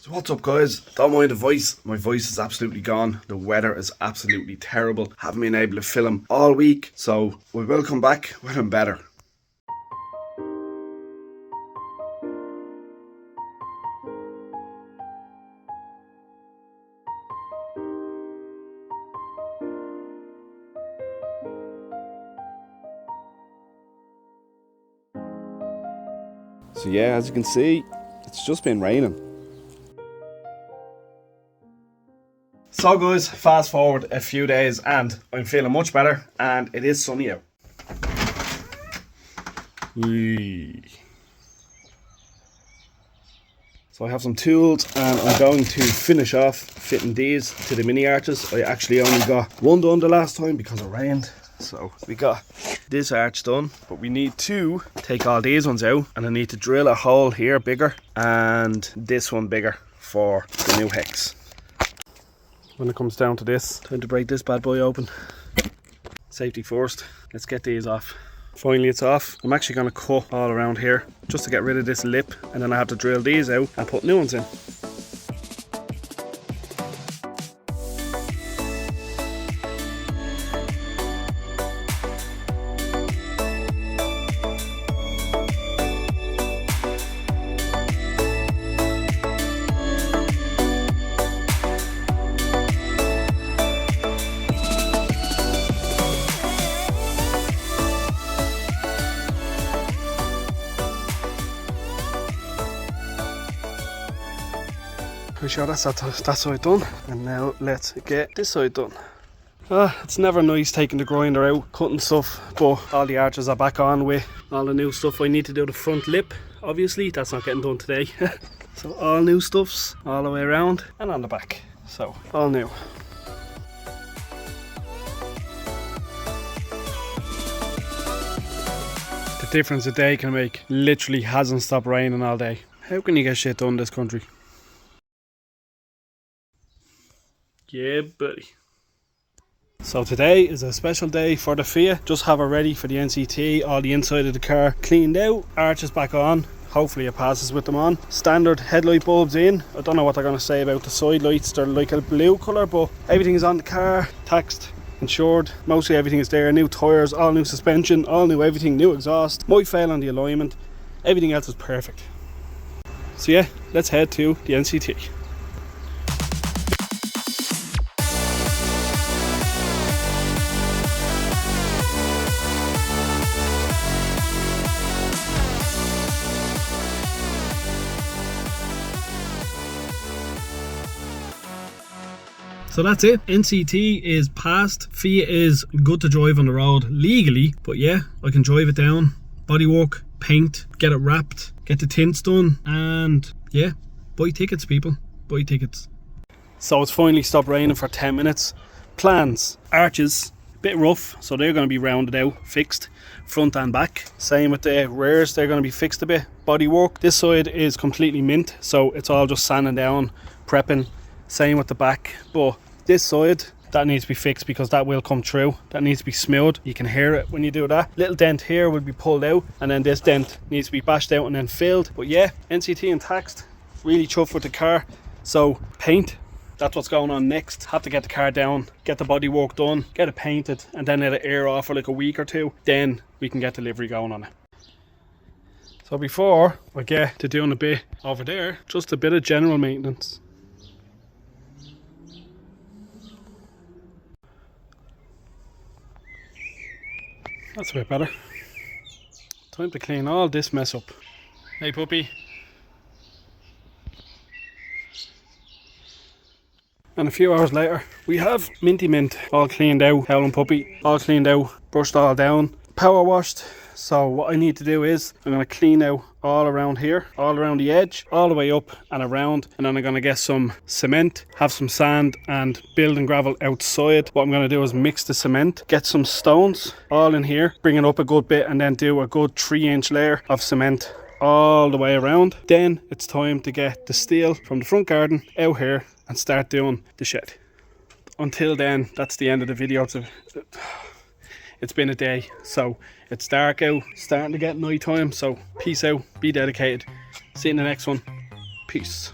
So what's up guys, don't mind the voice, my voice is absolutely gone, the weather is absolutely terrible, haven't been able to film all week, so we will come back when I'm better. So yeah, as you can see, it's just been raining. So guys, fast forward a few days and I'm feeling much better and it is sunny out. Whee. So I have some tools and I'm going to finish off fitting these to the mini arches. I actually only got one done the last time because it rained. So we got this arch done, but we need to take all these ones out and I need to drill a hole here bigger and this one bigger for the new hex. When it comes down to this, time to break this bad boy open. Safety first, let's get these off. Finally it's off. I'm actually going to cut all around here just to get rid of this lip, and then I have to drill these out and put new ones in. Pretty sure that's that side done, and now let's get this side done. It's never nice taking the grinder out, cutting stuff, but all the arches are back on with all the new stuff. I need to do the front lip, obviously, that's not getting done today. So all new stuffs, all the way around and on the back, so all new. The difference a day can make. Literally hasn't stopped raining all day. How can you get shit done in this country? Yeah, buddy. So today is a special day for the Fiat. Just have it ready for the NCT. All the inside of the car cleaned out. Arches back on. Hopefully it passes with them on. Standard headlight bulbs in. I don't know what they're going to say about the side lights. They're like a blue colour, but everything is on the car. Taxed, insured. Mostly everything is there. New tyres, all new suspension, all new everything. New exhaust. Might fail on the alignment. Everything else is perfect. So yeah, let's head to the NCT. So that's it, NCT is passed. Fiat is good to drive on the road legally, but yeah, I can drive it down, bodywork, paint, get it wrapped, get the tints done, and yeah, buy tickets people, buy tickets. So it's finally stopped raining for 10 minutes. Plans, arches, bit rough, so they're going to be rounded out, fixed, front and back. Same with the rears, they're going to be fixed a bit. Bodywork, this side is completely mint, so it's all just sanding down, prepping. Same with the back, but this side, that needs to be fixed because that will come through. That needs to be smoothed. You can hear it when you do that. Little dent here will be pulled out, and then this dent needs to be bashed out and then filled. But yeah, NCT and taxed. Really chuffed with the car. So paint, that's what's going on next. Have to get the car down, get the body work done, get it painted, and then let it air off for like a week or two. Then we can get delivery going on it. So before I get to doing a bit over there, just a bit of general maintenance. That's a bit better. Time to clean all this mess up. Hey puppy. And a few hours later, we have Minty Mint all cleaned out. Howling puppy all cleaned out, brushed all down, power washed. So what I need to do is I'm going to clean out all around here, all around the edge, all the way up and around, and then I'm going to get some cement, have some sand and building gravel outside. What I'm going to do is mix the cement, get some stones all in here, bring it up a good bit, and then do a good 3-inch layer of cement all the way around. Then it's time to get the steel from the front garden out here and start doing the shed. Until then, that's the end of the video. It's been a day, so it's dark out, starting to get night time, so peace out, be dedicated. See you in the next one. Peace.